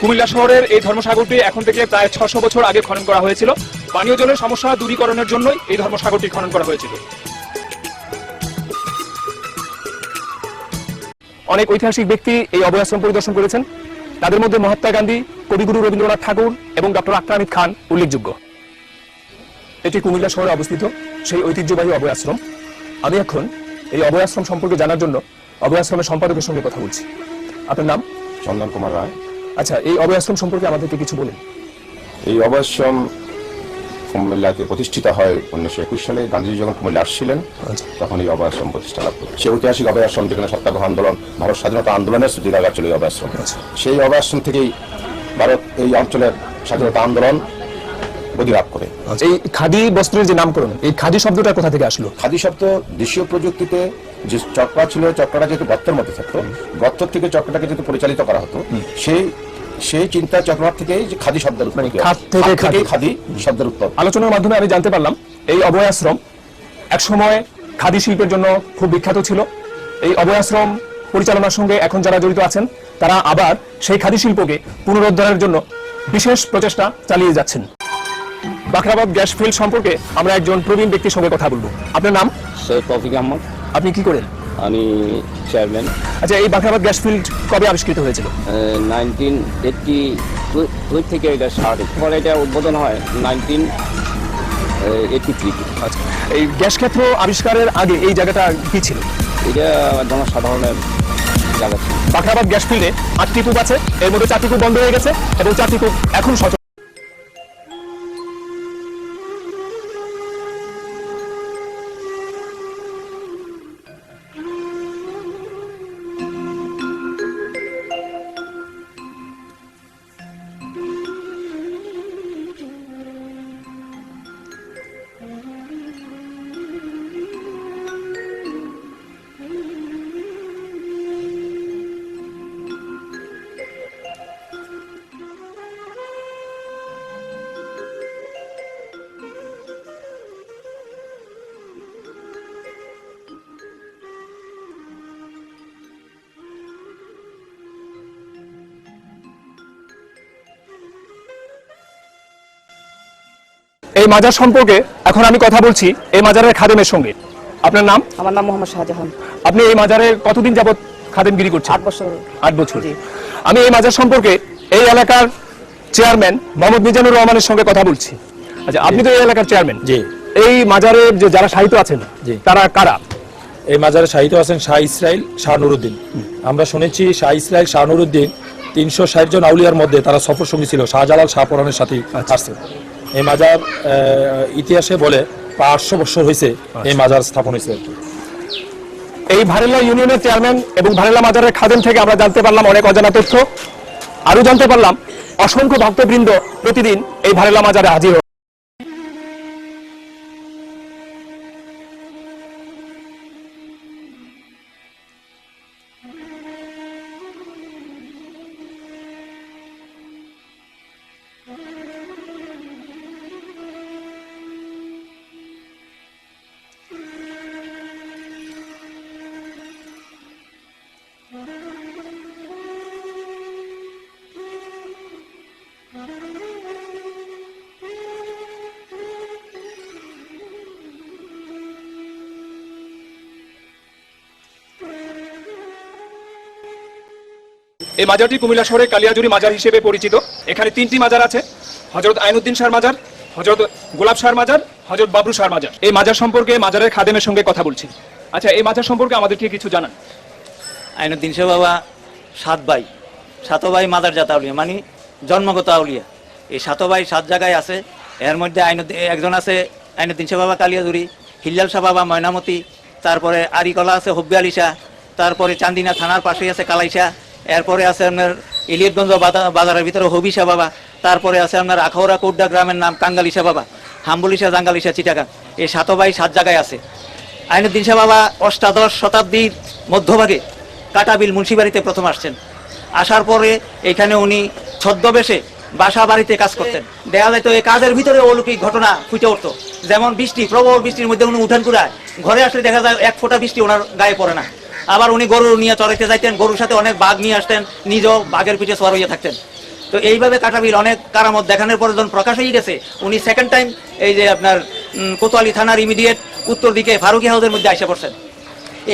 কুমিল্লা শহরের এই ধর্মসাগরটি এখন থেকে প্রায় ৬০০ বছর আগে খনন করা হয়েছিল। পানীয় জলের সমস্যা দূরীকরণের জন্যই এই ধর্মসাগরটি খনন করা হয়েছিল। অনেক ঐতিহাসিক ব্যক্তি এই অভয় আশ্রম পরিদর্শন করেছেন। তাদের মধ্যে মহাত্মা গান্ধী, কবিগুরু রবীন্দ্রনাথ ঠাকুর এবং ডক্টর আখতার হামিদ খান উল্লেখযোগ্য। এটি কুমিল্লা শহরে অবস্থিত সেই ঐতিহ্যবাহী অভয় আশ্রম। আমি এখন এই অভয় আশ্রম সম্পর্কে জানার জন্য অভয় আশ্রমের সম্পাদকের সঙ্গে কথা বলছি। আপনার নাম? চন্দন কুমার রায়। আচ্ছা, এই অভয় আশ্রম সম্পর্কে আমাদেরকে কিছু বলেন। এই অভয় আশ্রম কুমিল্লাতে প্রতিষ্ঠিত হয় 1921 সালে। গান্ধীজি যখন কুমিল্লা আসছিলেন তখন এই অভয় আশ্রম প্রতিষ্ঠা লাভ করে। সেই ঐতিহাসিক অভয় আশ্রম যেখানে সত্যাগ্রহ আন্দোলন, ভারত স্বাধীনতা আন্দোলনের স্মৃতিকাগার ছিল এই অভয় আশ্রম। সেই অভয় আশ্রম থেকেই ভারত এই অঞ্চলের স্বাধীনতা আন্দোলন গতি লাভ করে। এই খাদি বস্ত্রের যে নামকরণ, এই খাদি শব্দটা কোথা থেকে আসলো? খাদি শব্দ দেশীয় প্রযুক্তিতে যে চক্রা ছিল, চক্রটা যেহেতু গর্তের মধ্যে থাকতো, গর্ত থেকে চক্রটাকে যেহেতু পরিচালিত করা হতো, সেই চিন্তা চক্র থেকেই যে খাদি শব্দের উৎপত্তি, খাদি শব্দের উৎপত্তি। আলোচনার মাধ্যমে আমি জানতে পারলাম এই অভয় আশ্রম একসময় খাদি শিল্পের জন্য খুব বিখ্যাত ছিল। এই অভয় আশ্রম পরিচালনার সঙ্গে এখন যারা জড়িত আছেন তারা আবার সেই খাদি শিল্পকে পুনরুদ্ধারের জন্য বিশেষ প্রচেষ্টা চালিয়ে যাচ্ছেন। বাখরাবাদ গ্যাস ফিল্ড সম্পর্কে আমরা একজন প্রবীণ ব্যক্তির সঙ্গে কথা বলবো। আপনার নাম? সৈয়দ তৌফিক আহমদ। আপনি কি করেন? আমি চেয়ারম্যান। আচ্ছা, এই বাখরাবাদ গ্যাস ফিল্ড কবে আবিষ্কৃত হয়েছিল? 1982 থেকে এটা স্টার্ট, পরে এটা উদ্বোধন হয় 1983। আচ্ছা, এই গ্যাস ক্ষেত্র আবিষ্কারের আগে এই জায়গাটা কি ছিল? এটা জনসাধারণের জায়গা ছিল। বাখরাবাদ গ্যাস ফিল্ডে 8টি কূপ আছে, এর মধ্যে 4টি কূপ বন্ধ হয়ে গেছে এবং 4টি কূপ এখন সচল। এই মাজার সম্পর্কে এখন আমি কথা বলছি এই মাজারের খাদেমের সঙ্গে। আপনার নাম? আমার নাম মোহাম্মদ শাহজাহান। আপনি এই মাজারে কতদিন যাবত খাদেমগিরি করছেন? 8 বছর। 8 বছর। আমি এই মাজার সম্পর্কে এই এলাকার চেয়ারম্যান মোহাম্মদ মিজানুর রহমানের সঙ্গে কথা বলছি। আচ্ছা, আপনি তো এই এলাকার চেয়ারম্যান। জি। এই মাজারের যে যারা সাহিত্য আছেন তারা কারা? এই মাজারে সাহিত্য আছেন শাহ ইসরাইল, শাহ নুরুদ্দিন। আমরা শুনেছি শাহ ইসরাইল, শাহ নুরুদ্দিন 360 জন আউলিয়ার মধ্যে তারা সফর সঙ্গী ছিল শাহজালাল, শাহ পরানের সাথে আসছে। এই মাজার ইতিহাসে বলে 500 বছর হয়েছে এই মাজার স্থাপন হয়েছে। এই ভারেলা ইউনিয়নের চেয়ারম্যান এবং ভারেলা মাজারের খাদেম থেকে আমরা জানতে পারলাম অনেক অজানা তথ্য। আরো জানতে পারলাম অসংখ্য ভক্তবৃন্দ প্রতিদিন এই ভারেলা মাজারে হাজির হয়। এই মাজারটি কুমিল্লা শহরের কালিয়াজুরি মাজার হিসেবে পরিচিত। এখানে 3টি মাজার আছে: হযরত আইনুদ্দিন শাহ মাজার, হযরত গোলাপ শাহ মাজার, হযরত বাবরু শাহ মাজার। এই মাজার সম্পর্কে মাজারের খাদেমের সঙ্গে কথা বলছি। আচ্ছা, এই মাজার সম্পর্কে আমাদেরকে কিছু জানান। আইনুদ্দিন শাহ বাবা 7 ভাই, 7 ভাই মাজার জাত আউলিয়া, মানে জন্মগত আউলিয়া। এই 7 ভাই 7 জায়গায় আছে। এর মধ্যে একজন আছে আইনুদ্দিন শাহ বাবা কালিয়াজুরি, হিল্লাল শাহ বাবা ময়নামতি, তারপরে আরিকলা আছে হব্বি আলী শাহ, তারপরে চান্দিনা থানার পাশেই আছে কালাইশা, এরপরে আছে আপনার ইলিয়টগঞ্জ বাজারের ভিতরে হবি শাহ বাবা, তারপরে আছে আপনার আখাউড়া কোড্ডা গ্রামের নাম কাঙ্গালি শাহ বাবা, হাম্বলি শাহ, জাঙ্গালি শাহ, চিটাগাং। এই 7 ভাই 7 জায়গায় আছে। আইনুদ্দিন শাহ বাবা 8শ শতাব্দীর মধ্যভাগে কাটাবিল মুন্সিবাড়িতে প্রথম আসছেন। আসার পরে এখানে উনি ছদ্মবেশে বাসা বাড়িতে কাজ করতেন। দেখা যায় তো এই কাজের ভিতরে অলৌকিক ঘটনা ফুটে উঠতো। যেমন বৃষ্টি, প্রবল বৃষ্টির মধ্যে উনি উঠান কুড়ায়, ঘরে আসলে দেখা যায় 1 ফোঁটা বৃষ্টি ওনার গায়ে পড়ে না। আবার উনি গরু নিয়ে চড়াইতে যাইতেন, গরুর সাথে অনেক বাঘ নিয়ে আসতেন, নিজেও বাঘের পিঠে সওয়ার হইয়া থাকতেন। তো এইভাবে কাটাবিল অনেক কারামত দেখানোর পর যখন প্রকাশ হয়ে গেছে, উনি সেকেন্ড টাইম এই যে আপনার কোতোয়ালি থানার ইমিডিয়েট উত্তর দিকে ফারুকি হাউসের মধ্যে আসা পড়ছেন।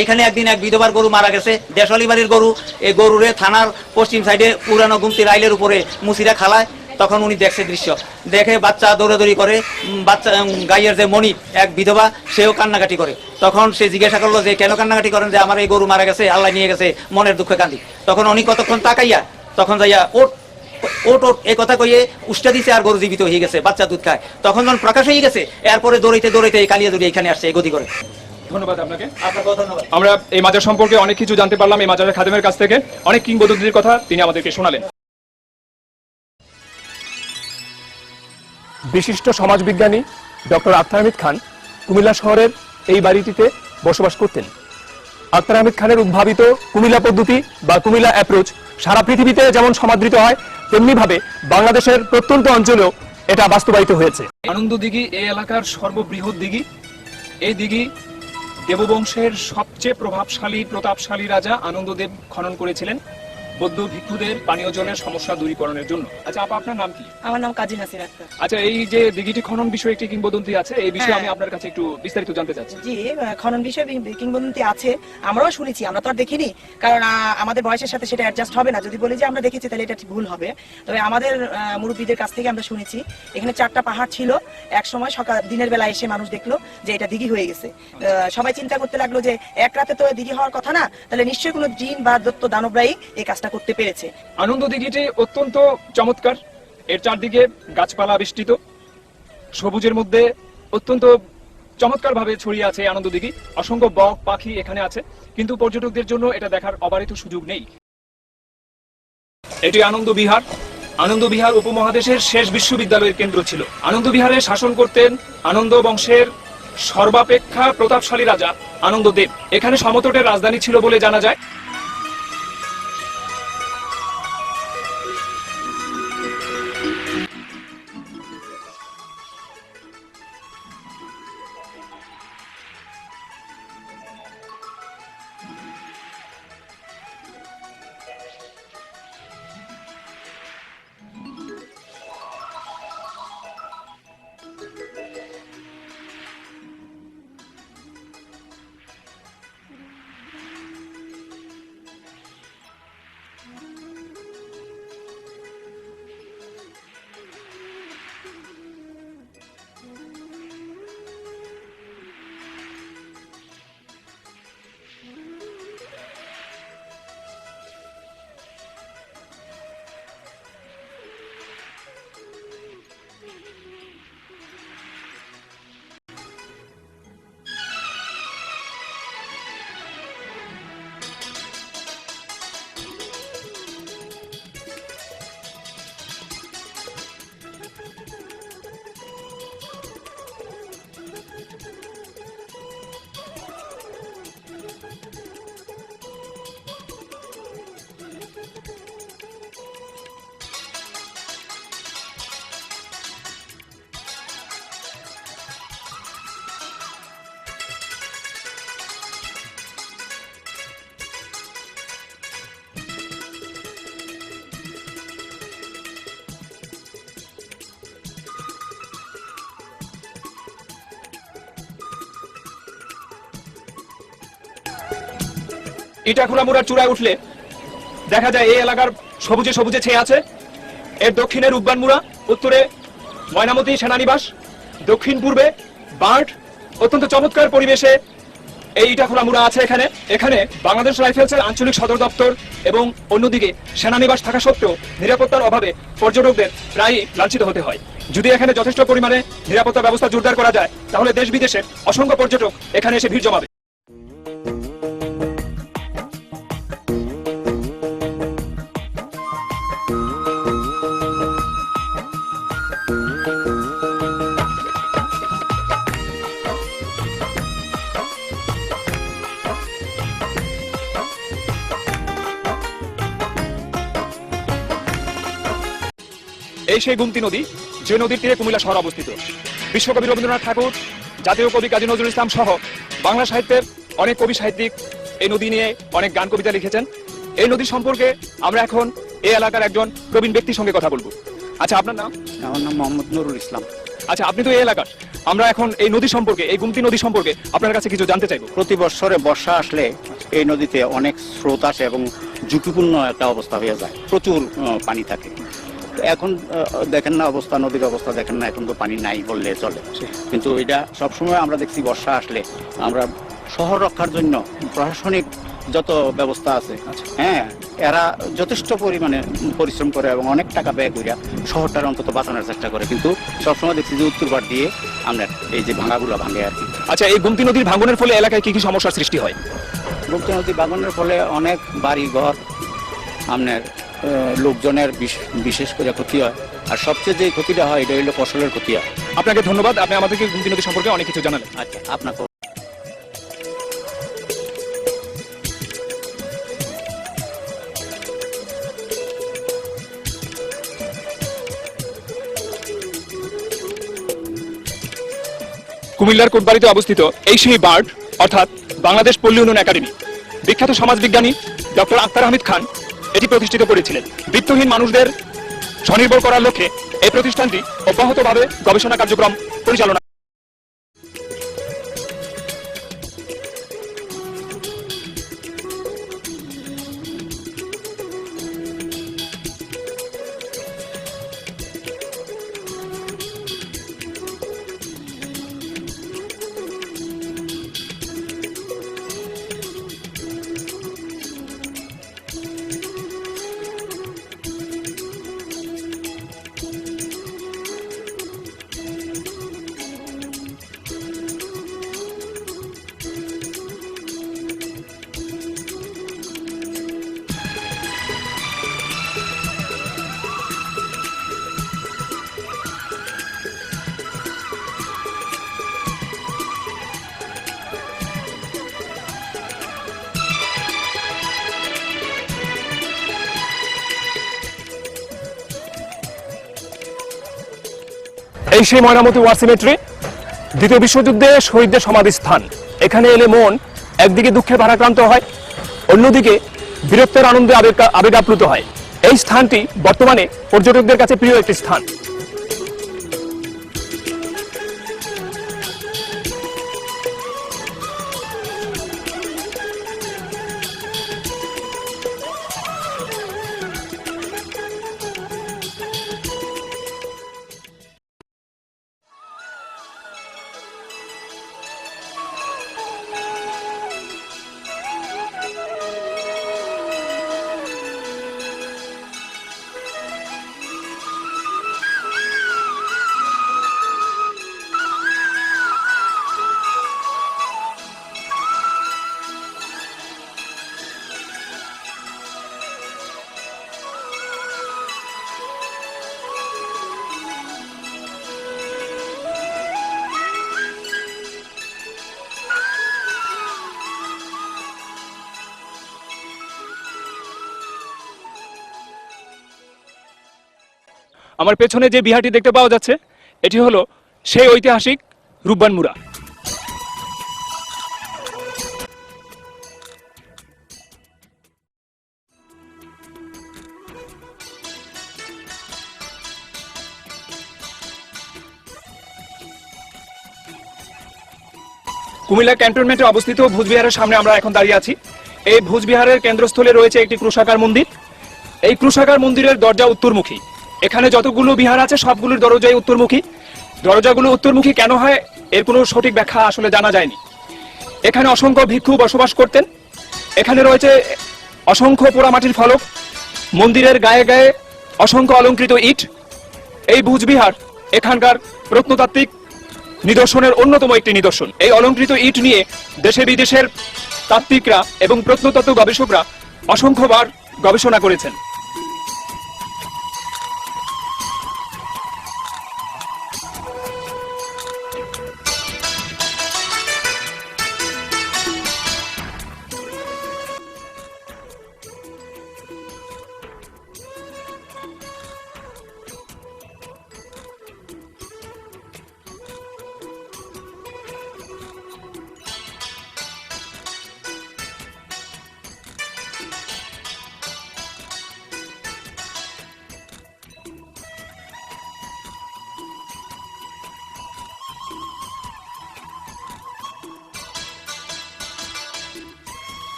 এইখানে একদিন এক বিধবার গরু মারা গেছে, দেশালি বাড়ির গরু। এই গরুরে থানার পশ্চিম সাইডে পুরানো গুমতি রাইলের উপরে মুসিরা খালায়। তখন উনি দেখছে দৃশ্য, দেখে বাচ্চা দৌড়াদৌড়ি করে, বাচ্চা গাইয়ের যে মনিপ এক বিধবা, সেও কান্নাকাটি করে। তখন সে জিজ্ঞাসা করলো যে কেন কান্নাকাটি করেন? যে আমার এই গরু মারা গেছে, আল্লাহ নিয়ে গেছে, মনের দুঃখে কান্দি। তখন উনি কতক্ষণ তাকাইয়া তখন যাইয়া ওট ওট ওট এই কথা কইয়ে উষ্টা দিছে, আর গরু জীবিত হয়ে গেছে, বাচ্চা দুধ খায়। তখন যখন প্রকাশ হয়ে গেছে, এরপরে দৌড়াইতে দৌড়াইতে এই কালিয়াদুরি এখানে আসছে, এই গতি করে। ধন্যবাদ আপনাকে। আপনাকে ধন্যবাদ। আমরা এই মাজার সম্পর্কে অনেক কিছু জানতে পারলাম এই মাজারের খাদেমের কাছ থেকে। অনেক কিংবদন্তির কথা তিনি আমাদেরকে শোনালেন। বিশিষ্ট সমাজবিজ্ঞানী ডক্টর আখতার হামিদ খান কুমিল্লা শহরের এই বাড়িটিতে বসবাস করতেন। আখতার হামিদ খানের উদ্ভাবিত কুমিল্লা পদ্ধতি বা কুমিল্লা অ্যাপ্রোচ সারা পৃথিবীতে যেমন সমাদৃত হয়, তেমনি ভাবে বাংলাদেশের প্রত্যন্ত অঞ্চলেও এটা বাস্তবায়িত হয়েছে। আনন্দ দিঘি এই এলাকার সর্ববৃহৎ দিঘি। এই দিঘি দেববংশের সবচেয়ে প্রতাপশালী রাজা আনন্দদেব খনন করেছিলেন বৌদ্ধ ভিক্ষুদের পানীয় জলের সমস্যা দূরীকরণের জন্য। আচ্ছা আপা, আপনার নাম কি? আমার নাম কাজী নাসির আক্তার। আচ্ছা, এই যে দিঘিটি খনন বিষয়ে একটি কিংবদন্তি আছে, এই বিষয়ে আমি আপনার কাছে একটু বিস্তারিত জানতে চাচ্ছি। জি, খনন বিষয়ে কিংবদন্তি আছে, আমরাও শুনেছি, আমরা তো আর দেখিনি, কারণ আমাদের বয়সের সাথে সেটা অ্যাডজাস্ট হবে না। যদি বলি যে আমরা দেখেছি তাহলে এটা ভুল হবে। তবে আমাদের মুরব্বীদের কাছ থেকে আমরা শুনেছি এখানে 4টা পাহাড় ছিল, এক সময় সকাল দিনের বেলা এসে মানুষ দেখলো যে এটা দিঘি হয়ে গেছে। সবাই চিন্তা করতে লাগলো যে এক রাতে তো দিঘি হওয়ার কথা না, তাহলে নিশ্চয়ই কোনো জিন বা দত্ত দানবরাই এই কাজটা করতে পেরেছে। আনন্দ দিঘিটি অত্যন্ত চমৎকার। এর চারদিকে গাছপালা বেষ্টিত, সবুজের মধ্যে অত্যন্ত চমৎকার ভাবে ছড়িয়ে আছে আনন্দ দিঘি। অসংখ্য বক পাখি এখানে আছে, কিন্তু পর্যটকদের জন্য এটা দেখার অবারিত সুযোগ নেই। এটি আনন্দ বিহার। আনন্দ বিহার উপমহাদেশের শেষ বিশ্ববিদ্যালয়ের কেন্দ্র ছিল। আনন্দ বিহারে শাসন করতেন আনন্দ বংশের সর্বাপেক্ষা প্রতাপশালী রাজা আনন্দদেব। এখানে সমতটের রাজধানী ছিল বলে জানা যায়। ইটাখোলা মুড়ার চূড়ায় উঠলে দেখা যায় এই এলাকার সবুজে সবুজে ছেয়ে আছে। এর দক্ষিণে রূপবান মুড়া, উত্তরে ময়নামতি সেনানিবাস, দক্ষিণ পূর্বে বার্ড। অত্যন্ত চমৎকার পরিবেশে এই ইটাখোলা মুড়া আছে। এখানে বাংলাদেশ রাইফেলসের আঞ্চলিক সদর দপ্তর এবং অন্যদিকে সেনানিবাস থাকা সত্ত্বেও নিরাপত্তার অভাবে পর্যটকদের প্রায়ই লাঞ্ছিত হতে হয়। যদি এখানে যথেষ্ট পরিমাণে নিরাপত্তা ব্যবস্থা জোরদার করা যায়, তাহলে দেশ বিদেশের অসংখ্য পর্যটক এখানে এসে ভিড় জমাবে। এই সেই গুমতি নদী, যে নদীর তীরে কুমিল্লা শহর অবস্থিত। বিশ্বকবি রবীন্দ্রনাথ ঠাকুর, জাতীয় কবি কাজী নজরুল ইসলাম সহ বাংলা সাহিত্যের অনেক কবি সাহিত্যিক এই নদী নিয়ে অনেক গান কবিতা লিখেছেন। এই নদী সম্পর্কে আমরা এখন এই এলাকার একজন প্রবীণ ব্যক্তির সঙ্গে কথা বলবো। আচ্ছা, আপনার নাম? আমার নাম মোহাম্মদ নুরুল ইসলাম। আচ্ছা, আপনি তো এই এলাকার, আমরা এখন এই নদী সম্পর্কে, এই গুমতি নদী সম্পর্কে আপনার কাছে কিছু জানতে চাইবো। প্রতি বছরে বর্ষা আসলে এই নদীতে অনেক স্রোত আসে এবং ঝুঁকিপূর্ণ একটা অবস্থা হয়ে যায়, প্রচুর পানি থাকে। তো এখন দেখেন না অবস্থা, নদীর অবস্থা দেখেন না, এখন তো পানি নাই বললে চলে। কিন্তু এটা সবসময় আমরা দেখছি বর্ষা আসলে আমরা শহর রক্ষার জন্য প্রশাসনিক যত ব্যবস্থা আছে, হ্যাঁ, এরা যথেষ্ট পরিমাণে পরিশ্রম করে এবং অনেক টাকা ব্যয় করিয়া শহরটার অন্তত বাঁচানোর চেষ্টা করে। কিন্তু সবসময় দেখছি যে উত্তর পাড় দিয়ে আমরা এই যে ভাঙাগুলো ভাঙে আর কি। আচ্ছা, এই গুমতি নদীর ভাঙনের ফলে এলাকায় কি কি সমস্যার সৃষ্টি হয়? গুপ্ত নদী ভাঙনের ফলে অনেক বাড়ি ঘর আপনার লোকজনের বিশেষ করে ক্ষতি হয়। আর সবচেয়ে যে ক্ষতিটা হয় এটা হলো ফসলের ক্ষতি হয়। আপনাকে ধন্যবাদ, আপনি আমাদেরকে গুমতি নদী সম্পর্কে অনেক কিছু জানালেন। আচ্ছা, আপনাকে কুমিল্লার কোটবাড়িতে অবস্থিত এই সেই বার্ড অর্থাৎ বাংলাদেশ পল্লী উন্নয়ন একাডেমি বিখ্যাত সমাজবিজ্ঞানী ডক্টর আক্তার আহমেদ খান এটি প্রতিষ্ঠিত করেছিলেন। বিত্তহীন মানুষদের স্বনির্ভর করার লক্ষ্যে এই প্রতিষ্ঠানটি অব্যাহতভাবে গবেষণা কার্যক্রম পরিচালনা। এই সেই ময়নামতি ওয়ার সিমেট্রি, দ্বিতীয় বিশ্বযুদ্ধে শহীদদের সমাধিস্থান। এখানে এলে মন একদিকে দুঃখে ভারাক্রান্ত হয়, অন্যদিকে বীরত্বের আনন্দে আবেগ আপ্লুত হয়। এই স্থানটি বর্তমানে পর্যটকদের কাছে প্রিয় একটি স্থান। আমার পেছনে যে বিহারটি দেখতে পাওয়া যাচ্ছে এটি হলো সেই ঐতিহাসিক রূপবান মুরা। কুমিল্লা ক্যান্টনমেন্টে অবস্থিত ভোজবিহারের সামনে আমরা এখন দাঁড়িয়ে আছি। এই ভোজবিহারের কেন্দ্রস্থলে রয়েছে একটি ক্রুশাকার মন্দির। এই ক্রুশাকার মন্দিরের দরজা উত্তরমুখী। এখানে যতগুলো বিহার আছে সবগুলোর দরজাই উত্তরমুখী। দরজাগুলো উত্তরমুখী কেন হয় এর কোনো সঠিক ব্যাখ্যা আসলে জানা যায়নি। এখানে অসংখ্য ভিক্ষু বসবাস করতেন। এখানে রয়েছে অসংখ্য পোড়ামাটির ফলক, মন্দিরের গায়ে গায়ে অসংখ্য অলঙ্কৃত ইট। এই ভোজবিহার এখানকার প্রত্নতাত্ত্বিক নিদর্শনের অন্যতম একটি নিদর্শন। এই অলঙ্কৃত ইট নিয়ে দেশে বিদেশের তাত্ত্বিকরা এবং প্রত্নতত্ত্ব গবেষকরা অসংখ্যবার গবেষণা করেছেন।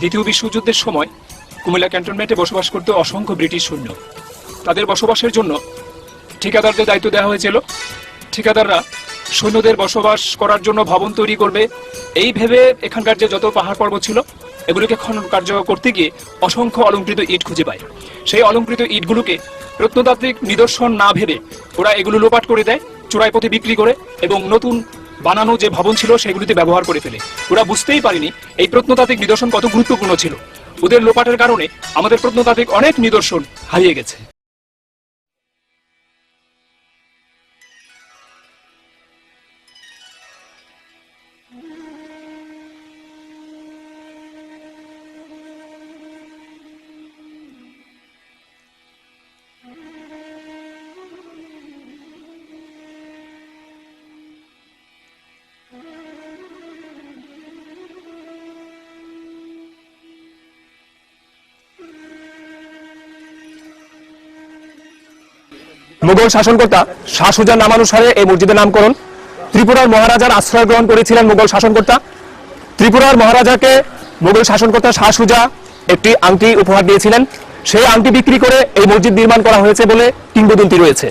দ্বিতীয় বিশ্বযুদ্ধের সময় কুমিল্লা ক্যান্টনমেন্টে বসবাস করত অসংখ্য ব্রিটিশ সৈন্য। তাদের বসবাসের জন্য ঠিকাদারদের দায়িত্ব দেওয়া হয়েছিল। ঠিকাদাররা সৈন্যদের বসবাস করার জন্য ভবন তৈরি করবে এই ভেবে এখানকার যে যত পাহাড় পর্বত ছিল এগুলোকে খনন কার্য করতে গিয়ে অসংখ্য অলংকৃত ইট খুঁজে পায়। সেই অলংকৃত ইটগুলোকে প্রত্নতাত্ত্বিক নিদর্শন না ভেবে ওরা এগুলো লোপাট করে দেয়, চোরাই পথে বিক্রি করে, এবং নতুন বানানো যে ভবন ছিল সেগুলিতে ব্যবহার করে ফেলে। ওরা বুঝতেই পারেনি এই প্রত্নতাত্ত্বিক নিদর্শন কত গুরুত্বপূর্ণ ছিল। ওদের লোপাটের কারণে আমাদের প্রত্নতাত্ত্বিক অনেক নিদর্শন হারিয়ে গেছে। মুঘল শাসনকর্তা শাহ সুজার নামানুসারে এই মসজিদের নামকরণ। ত্রিপুরার মহারাজার আশ্রয় গ্রহণ করেছিলেন মুঘল শাসনকর্তা। ত্রিপুরার মহারাজাকে মুঘল শাসনকর্তা শাহ সুজা একটি আংটি উপহার দিয়েছিলেন। সেই আংটি বিক্রি করে এই মসজিদ নির্মাণ করা হয়েছে বলে কিংবদন্তি রয়েছে।